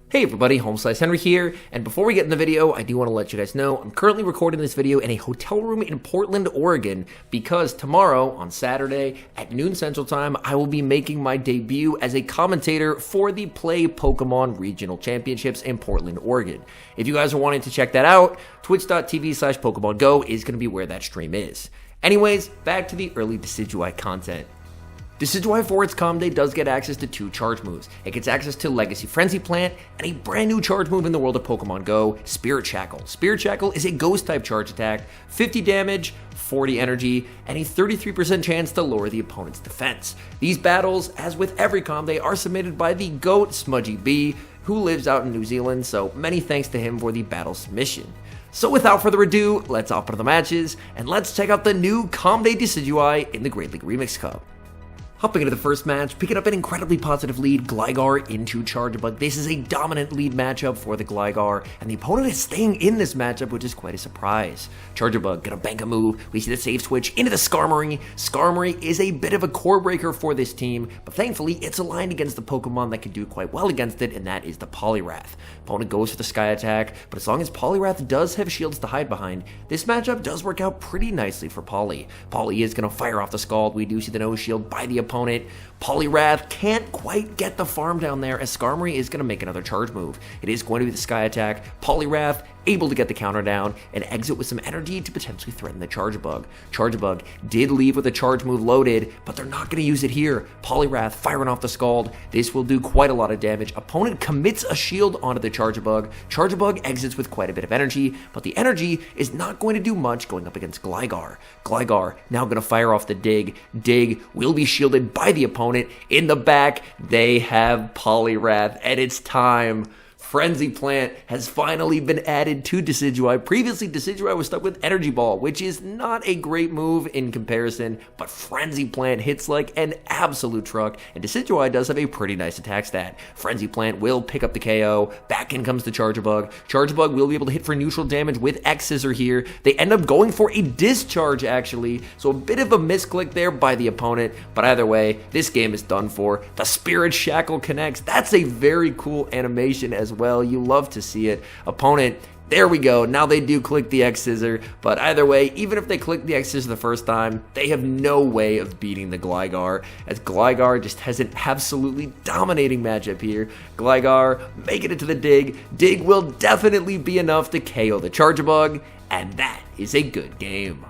Hey everybody, HomeSliceHenry here, and before we get in the video, I do want to let you guys know I'm currently recording this video in a hotel room in Portland, Oregon, because tomorrow, on Saturday, at noon Central Time, I will be making my debut as a commentator for the Play Pokemon Regional Championships in Portland, Oregon. If you guys are wanting to check that out, twitch.tv/PokemonGo is going to be where that stream is. Anyways, back to the early Decidueye content. Decidueye for its Calm Day does get access to 2 charge moves. It gets access to Legacy Frenzy Plant and a brand new charge move in the world of Pokemon Go, Spirit Shackle. Spirit Shackle is a ghost type charge attack, 50 damage, 40 energy, and a 33% chance to lower the opponent's defense. These battles, as with every Calm Day, are submitted by the GOAT Smudgy B, who lives out in New Zealand, so many thanks to him for the battle submission. So without further ado, let's hop into the matches, and let's check out the new Calm Day Decidueye in the Great League Remix Cup. Hopping into the first match, picking up an incredibly positive lead, Gligar into Charjabug. This is a dominant lead matchup for the Gligar, and the opponent is staying in this matchup, which is quite a surprise. Charjabug gonna bank a move, we see the save switch into the Skarmory. Skarmory is a bit of a core breaker for this team, but thankfully it's aligned against the Pokemon that can do quite well against it, and that is the Poliwrath. Opponent goes for the Sky Attack, but as long as Poliwrath does have shields to hide behind, this matchup does work out pretty nicely for Poly. Poly is gonna fire off the Scald, we do see the nose shield by the opponent. Poliwrath can't quite get the farm down there as Skarmory is going to make another charge move. It is going to be the Sky Attack. Poliwrath able to get the counter down and exit with some energy to potentially threaten the Charjabug. Charjabug did leave with a charge move loaded, but they're not going to use it here. Poliwrath firing off the Scald. This will do quite a lot of damage. Opponent commits a shield onto the Charjabug. Charjabug exits with quite a bit of energy, but the energy is not going to do much going up against Gligar. Gligar now going to fire off the Dig. Dig will be shielded by the opponent. In the back, they have Poliwrath, and it's time. Frenzy Plant has finally been added to Decidueye. Previously, Decidueye was stuck with Energy Ball, which is not a great move in comparison, but Frenzy Plant hits like an absolute truck, and Decidueye does have a pretty nice attack stat. Frenzy Plant will pick up the KO. Back in comes the Charjabug. Charjabug will be able to hit for neutral damage with X-Scissor here. They end up going for a Discharge, actually, so a bit of a misclick there by the opponent, but either way, this game is done for. The Spirit Shackle connects. That's a very cool animation as well. You love to see it. Opponent, there we go. Now they do click the X-Scissor, but either way, even if they click the X-Scissor the first time, they have no way of beating the Gligar, as Gligar just has an absolutely dominating matchup here. Gligar making it to the Dig. Dig will definitely be enough to KO the Charjabug, and that is a good game.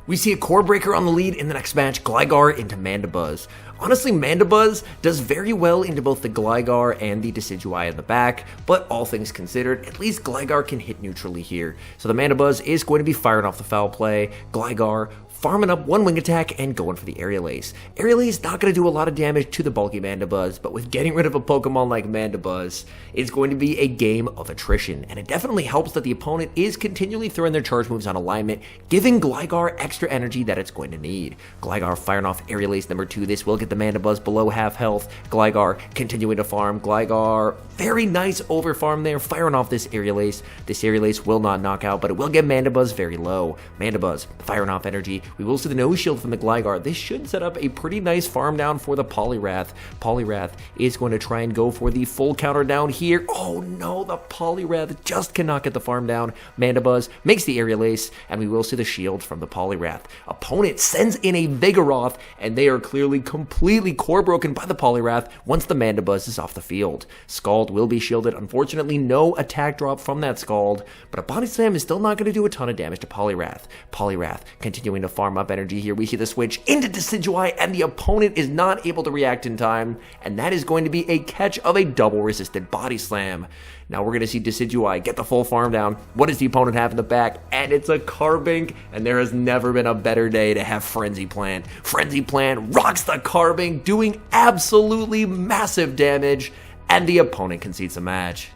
We see a core breaker on the lead in the next match, Gligar into Mandibuzz. Honestly, Mandibuzz does very well into both the Gligar and the Decidueye in the back, but all things considered, at least Gligar can hit neutrally here. So the Mandibuzz is going to be firing off the foul play. Gligar farming up one wing attack and going for the Aerial Ace. Aerial Ace not going to do a lot of damage to the bulky Mandibuzz, but with getting rid of a Pokemon like Mandibuzz, it's going to be a game of attrition, and it definitely helps that the opponent is continually throwing their charge moves on alignment, giving Gligar extra energy that it's going to need. Gligar firing off Aerial Ace number 2. This will get the Mandibuzz below half health. Gligar continuing to farm. Gligar, very nice over farm there, firing off this Aerial Ace. This Aerial Ace will not knock out, but it will get Mandibuzz very low. Mandibuzz firing off energy. We will see the nose shield from the Gligar. This should set up a pretty nice farm down for the Poliwrath. Poliwrath is going to try and go for the full counter down here. Oh no, the Poliwrath just cannot get the farm down. Mandibuzz makes the Aerial Ace, and we will see the shield from the Poliwrath. Opponent sends in a Vigoroth, and they are clearly completely core broken by the Poliwrath once the Mandibuzz is off the field. Scald will be shielded. Unfortunately, no attack drop from that Scald, but a Body Slam is still not going to do a ton of damage to Poliwrath. Poliwrath continuing to farm up energy here. We see the switch into Decidueye, and the opponent is not able to react in time, and that is going to be a catch of a double resisted Body Slam. Now we're going to see Decidueye get the full farm down. What does the opponent have in the back? And it's a Carbink, and there has never been a better day to have Frenzy Plant. Frenzy Plant rocks the Carbink, doing absolutely massive damage, and the opponent concedes the match.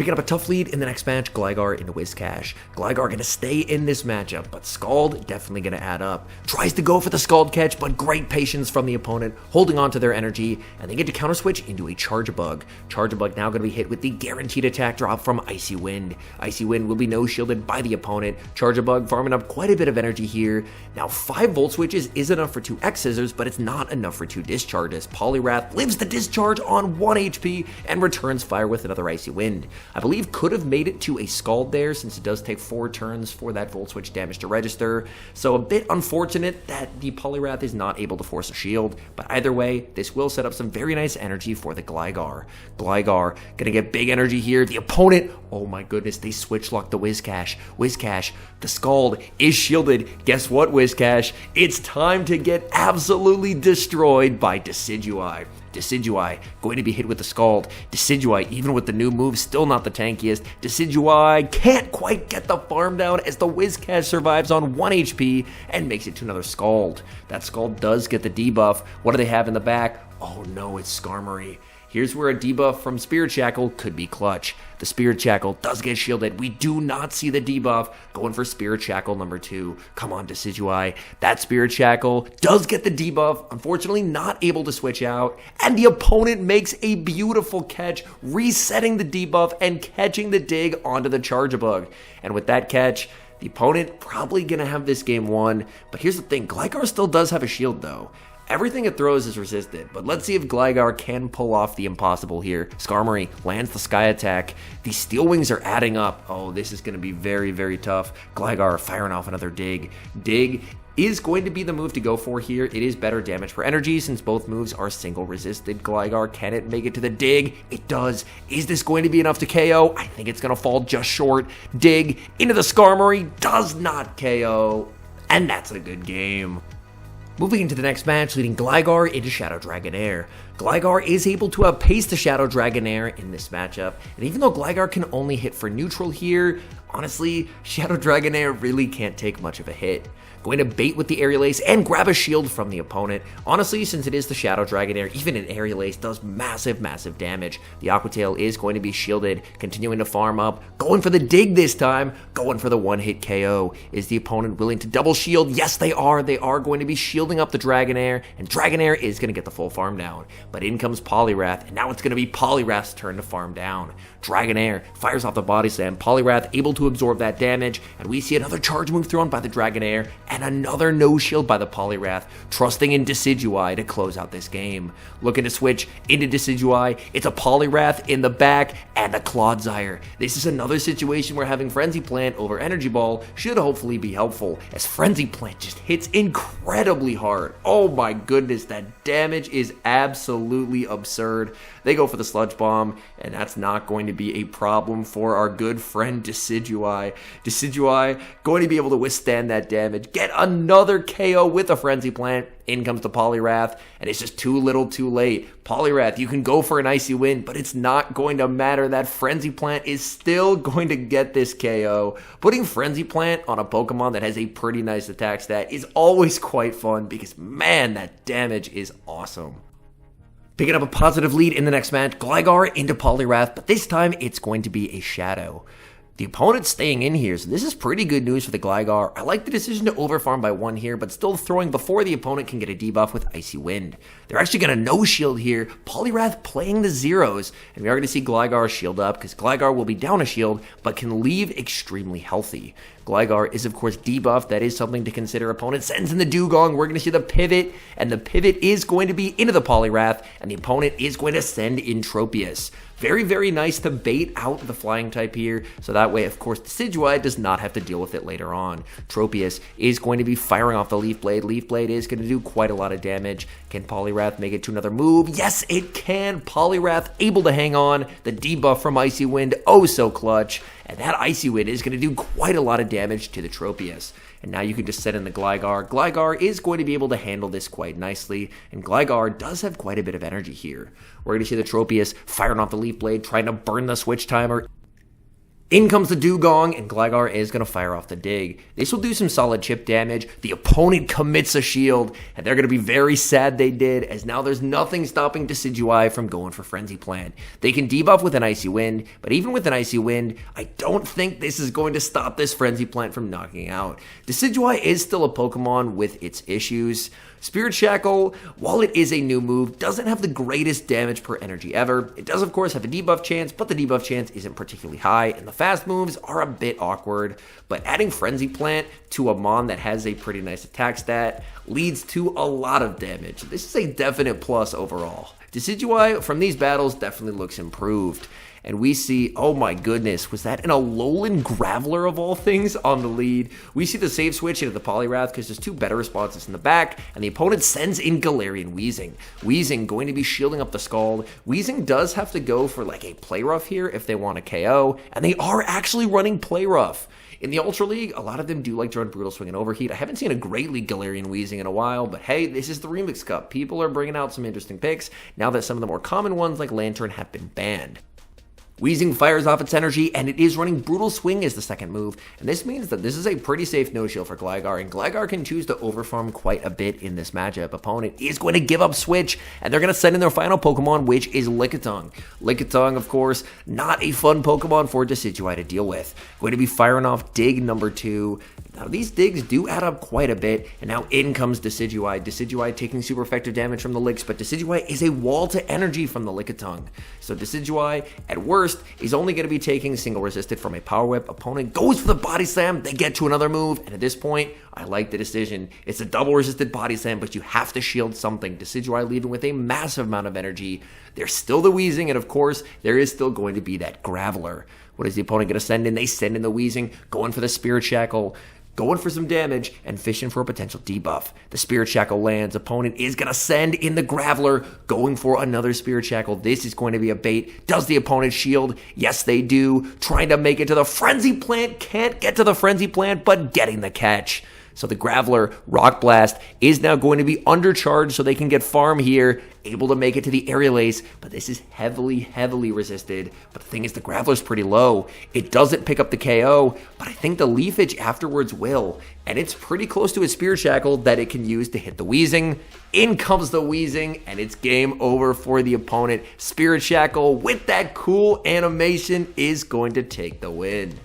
Picking up a tough lead in the next match, Gligar into Whiscash. Gligar going to stay in this matchup, but Scald definitely going to add up. Tries to go for the Scald catch, but great patience from the opponent, holding on to their energy, and they get to counter switch into a Charjabug. Charjabug now going to be hit with the guaranteed attack drop from Icy Wind. Icy Wind will be no-shielded by the opponent. Charjabug farming up quite a bit of energy here. Now 5 Volt Switches is enough for 2 X Scissors, but it's not enough for 2 discharges. Poliwrath lives the discharge on 1 HP and returns fire with another Icy Wind. I believe could have made it to a Scald there, since it does take 4 turns for that Volt Switch damage to register. So a bit unfortunate that the Poliwrath is not able to force a shield, but either way, this will set up some very nice energy for the Gligar. Gligar gonna get big energy here. The opponent, oh my goodness, they switch lock the Whiscash. Whiscash, the Scald is shielded. Guess what, Whiscash? It's time to get absolutely destroyed by Decidueye. Decidueye going to be hit with the Scald. Decidueye, even with the new move, still not the tankiest. Decidueye can't quite get the farm down as the Whiscash survives on 1 HP and makes it to another Scald. That Scald does get the debuff. What do they have in the back? Oh no, it's Skarmory. Here's where a debuff from Spirit Shackle could be clutch. The Spirit Shackle does get shielded. We do not see the debuff. Going for Spirit Shackle number 2. Come on, Decidueye. That Spirit Shackle does get the debuff. Unfortunately, not able to switch out. And the opponent makes a beautiful catch, resetting the debuff and catching the dig onto the Charjabug. And with that catch, the opponent probably going to have this game won. But here's the thing. Gligar still does have a shield, though. Everything it throws is resisted, but let's see if Gligar can pull off the impossible here. Skarmory lands the Sky Attack. These Steel Wings are adding up. Oh, this is going to be very, very tough. Gligar firing off another Dig. Dig is going to be the move to go for here. It is better damage per energy since both moves are single resisted. Gligar, can it make it to the Dig? It does. Is this going to be enough to KO? I think it's going to fall just short. Dig into the Skarmory, does not KO, and that's a good game. Moving into the next match, leading Gligar into Shadow Dragonair. Gligar is able to outpace the Shadow Dragonair in this matchup, and even though Gligar can only hit for neutral here, honestly, Shadow Dragonair really can't take much of a hit. Going to bait with the Aerial Ace and grab a shield from the opponent. Honestly, since it is the Shadow Dragonair, even an Aerial Ace does massive, massive damage. The Aqua Tail is going to be shielded, continuing to farm up, going for the Dig this time, going for the one-hit KO. Is the opponent willing to double shield? Yes, they are. They are going to be shielding up the Dragonair, and Dragonair is going to get the full farm down. But in comes Poliwrath, and now it's going to be Poliwrath's turn to farm down. Dragonair fires off the Body Slam. Poliwrath able to absorb that damage, and we see another charge move thrown by the Dragonair, and another no-shield by the Poliwrath, trusting in Decidueye to close out this game. Looking to switch into Decidueye, it's a Poliwrath in the back, and a Clodsire. This is another situation where having Frenzy Plant over Energy Ball should hopefully be helpful, as Frenzy Plant just hits incredibly hard. Oh my goodness, that damage is absolutely absurd. They go for the Sludge Bomb, and that's not going to be a problem for our good friend Decidueye. Decidueye going to be able to withstand that damage, get another KO with a Frenzy Plant. In comes the Poliwrath, and it's just too little too late. Poliwrath, you can go for an Icy Wind, but it's not going to matter. That Frenzy Plant is still going to get this KO. Putting Frenzy Plant on a Pokemon that has a pretty nice attack stat is always quite fun because, man, that damage is awesome. Picking up a positive lead in the next match, Gligar into Poliwrath, but this time it's going to be a Shadow. The opponent's staying in here, so this is pretty good news for the Gligar. I like the decision to overfarm by 1 here, but still throwing before the opponent can get a debuff with Icy Wind. They're actually going to no-shield here. Poliwrath playing the zeros, and we are going to see Gligar shield up, because Gligar will be down a shield, but can leave extremely healthy. Gligar is, of course, debuffed. That is something to consider. Opponent sends in the Dugong. We're going to see the pivot, and the pivot is going to be into the Poliwrath, and the opponent is going to send in Tropius. Very, very nice to bait out the flying type here, so that way, of course, Decidueye does not have to deal with it later on. Tropius is going to be firing off the Leaf Blade. Leaf Blade is going to do quite a lot of damage. Can Poliwrath make it to another move? Yes, it can. Poliwrath able to hang on. The debuff from Icy Wind, oh so clutch. And that Icy Wind is going to do quite a lot of damage to the Tropius. And now you can just set in the Gligar. Gligar is going to be able to handle this quite nicely, and Gligar does have quite a bit of energy here. We're going to see the Tropius firing off the Leaf Blade, trying to burn the switch timer. In comes the Dugong, and Gligar is going to fire off the Dig. This will do some solid chip damage. The opponent commits a shield, and they're going to be very sad they did, as now there's nothing stopping Decidueye from going for Frenzy Plant. They can debuff with an Icy Wind, but even with an Icy Wind, I don't think this is going to stop this Frenzy Plant from knocking out. Decidueye is still a Pokemon with its issues. Spirit Shackle, while it is a new move, doesn't have the greatest damage per energy ever. It does, of course, have a debuff chance, but the debuff chance isn't particularly high, and the fast moves are a bit awkward. But adding Frenzy Plant to a Mon that has a pretty nice attack stat leads to a lot of damage. This is a definite plus overall. Decidueye, from these battles, definitely looks improved. And we see, oh my goodness, was that an Alolan Graveler of all things on the lead? We see the save switch into the Poliwrath because there's two better responses in the back, and the opponent sends in Galarian Weezing. Weezing going to be shielding up the Scald. Weezing does have to go for like a Play Rough here if they want a KO, and they are actually running Play Rough. In the Ultra League, a lot of them do like to run Brutal Swing and Overheat. I haven't seen a Great League Galarian Weezing in a while, but hey, this is the Remix Cup. People are bringing out some interesting picks now that some of the more common ones like Lantern have been banned. Weezing fires off its energy, and it is running Brutal Swing as the second move, and this means that this is a pretty safe no-shield for Gligar, and Gligar can choose to overfarm quite a bit in this matchup. Opponent is going to give up Switch, and they're going to send in their final Pokemon, which is Lickitung. Lickitung, of course, not a fun Pokemon for Decidueye to deal with. Going to be firing off Dig number 2. Now, these digs do add up quite a bit, and now in comes Decidueye. Decidueye taking super effective damage from the Licks, but Decidueye is a wall to energy from the Lickitung. So Decidueye, at worst, is only going to be taking single resisted from a Power Whip. Opponent goes for the Body Slam, they get to another move, and at this point, I like the decision. It's a double resisted Body Slam, but you have to shield something. Decidueye leaving with a massive amount of energy. There's still the Weezing, and of course, there is still going to be that Graveler. What is the opponent going to send in? They send in the Weezing, going for the Spirit Shackle, going for some damage, and fishing for a potential debuff. The Spirit Shackle lands. Opponent is going to send in the Graveler, going for another Spirit Shackle. This is going to be a bait. Does the opponent shield? Yes, they do. Trying to make it to the Frenzy Plant. Can't get to the Frenzy Plant, but getting the catch. So the Graveler, Rock Blast, is now going to be undercharged so they can get farm here, able to make it to the Aerial Ace, but this is heavily resisted. But the thing is, the Graveler's pretty low. It doesn't pick up the KO, but I think the Leafage afterwards will, and it's pretty close to a Spirit Shackle that it can use to hit the Weezing. In comes the Weezing, and it's game over for the opponent. Spirit Shackle, with that cool animation, is going to take the win.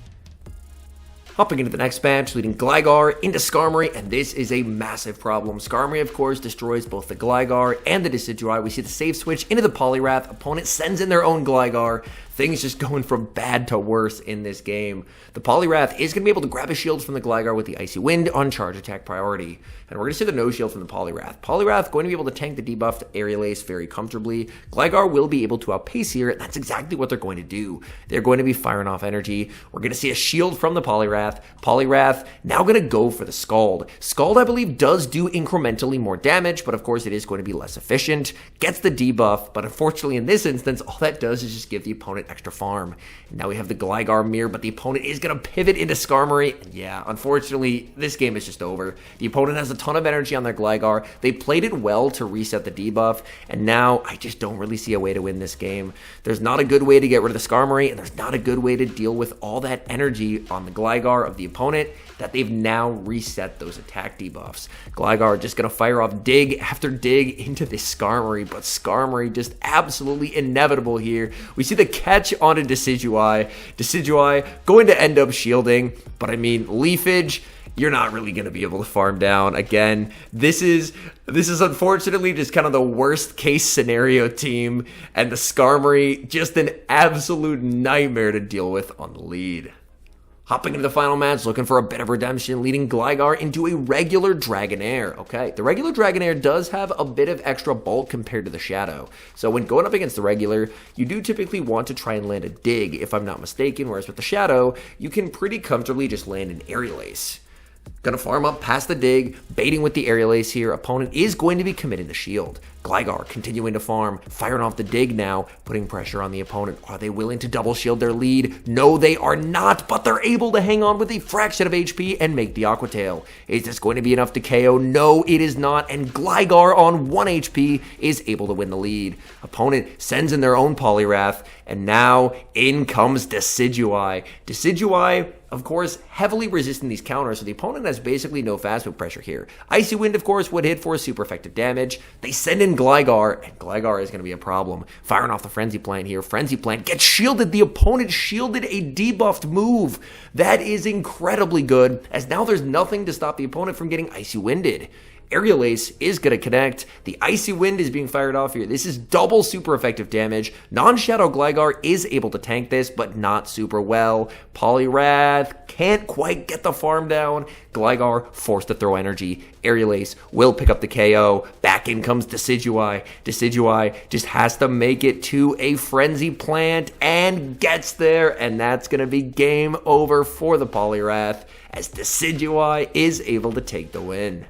Hopping into the next match, leading Gligar into Skarmory, and this is a massive problem. Skarmory, of course, destroys both the Gligar and the Decidueye. We see the save switch into the Poliwrath. Opponent sends in their own Gligar. Things just going from bad to worse in this game. The Poliwrath is going to be able to grab a shield from the Gligar with the Icy Wind on charge attack priority. And we're going to see the no shield from the Poliwrath. Poliwrath going to be able to tank the debuff to Aerial Ace very comfortably. Gligar will be able to outpace here, and that's exactly what they're going to do. They're going to be firing off energy. We're going to see a shield from the Poliwrath. Poliwrath now going to go for the Scald. Scald, I believe, does do incrementally more damage, but of course it is going to be less efficient. Gets the debuff, but unfortunately in this instance, all that does is just give the opponent extra farm. And now we have the Gligar mirror, but the opponent is going to pivot into Skarmory. And yeah, unfortunately, this game is just over. The opponent has a ton of energy on their Gligar. They played it well to reset the debuff, and now I just don't really see a way to win this game. There's not a good way to get rid of the Skarmory, and there's not a good way to deal with all that energy on the Gligar of the opponent that they've now reset those attack debuffs. Gligar just going to fire off dig after dig into this Skarmory, but Skarmory just absolutely inevitable here. We see the catch onto Decidueye. Decidueye going to end up shielding, but I mean, Leafage, you're not really going to be able to farm down. Again, this is unfortunately just kind of the worst case scenario team, and the Skarmory just an absolute nightmare to deal with on the lead. Hopping into the final match, looking for a bit of redemption, leading Gligar into a regular Dragonair. Okay, the regular Dragonair does have a bit of extra bulk compared to the Shadow. So when going up against the regular, you do typically want to try and land a dig, if I'm not mistaken, whereas with the Shadow, you can pretty comfortably just land an Aerial Ace. Gonna farm up past the dig, baiting with the Aerial Ace here. Opponent is going to be committing the shield. Gligar continuing to farm, firing off the dig now, putting pressure on the opponent. Are they willing to double shield their lead? No, they are not, but they're able to hang on with a fraction of HP and make the Aqua Tail. Is this going to be enough to KO? No, it is not, and Gligar on 1 HP is able to win the lead. Opponent sends in their own Poliwrath, and now in comes Decidueye. Decidueye, of course, heavily resisting these counters, so the opponent has basically no fast move pressure here. Icy Wind, of course, would hit for super effective damage. They send in Gligar, and Gligar is going to be a problem. Firing off the Frenzy Plant here. Frenzy Plant gets shielded. The opponent shielded a debuffed move. That is incredibly good, as now there's nothing to stop the opponent from getting Icy Winded. Aerial Ace is going to connect. The Icy Wind is being fired off here. This is double super effective damage. Non-Shadow Gligar is able to tank this, but not super well. Poliwrath can't quite get the farm down. Gligar forced to throw energy. Aerial Ace will pick up the KO. Back in comes Decidueye. Decidueye just has to make it to a Frenzy Plant and gets there, and that's going to be game over for the Poliwrath as Decidueye is able to take the win.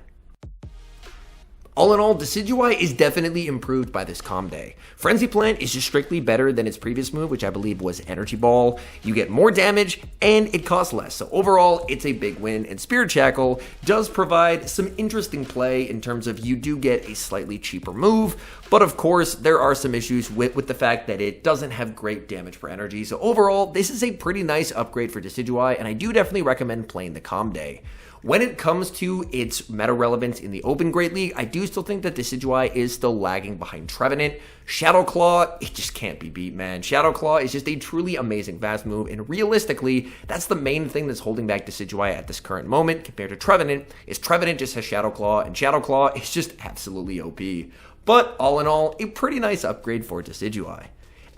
All in all, Decidueye is definitely improved by this Calm Day. Frenzy Plant is just strictly better than its previous move, which I believe was Energy Ball. You get more damage, and it costs less. So overall, it's a big win, and Spirit Shackle does provide some interesting play in terms of you do get a slightly cheaper move, but of course, there are some issues with the fact that it doesn't have great damage per energy. So overall, this is a pretty nice upgrade for Decidueye, and I do definitely recommend playing the Calm Day. When it comes to its meta relevance in the Open Great League, I do still think that Decidueye is still lagging behind Trevenant. Shadow Claw, it just can't be beat, man. Shadow Claw is just a truly amazing fast move, and realistically, that's the main thing that's holding back Decidueye at this current moment compared to Trevenant, is Trevenant just has Shadow Claw, and Shadow Claw is just absolutely OP. But all in all, a pretty nice upgrade for Decidueye.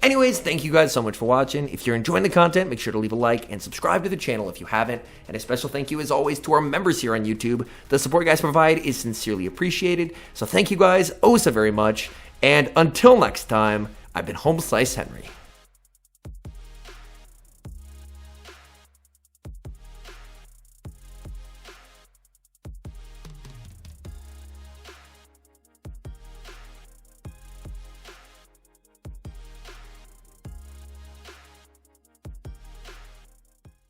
Anyways, thank you guys so much for watching. If you're enjoying the content, make sure to leave a like and subscribe to the channel if you haven't. And a special thank you as always to our members here on YouTube. The support you guys provide is sincerely appreciated. So thank you guys oh so very much. And until next time, I've been HomeSliceHenry.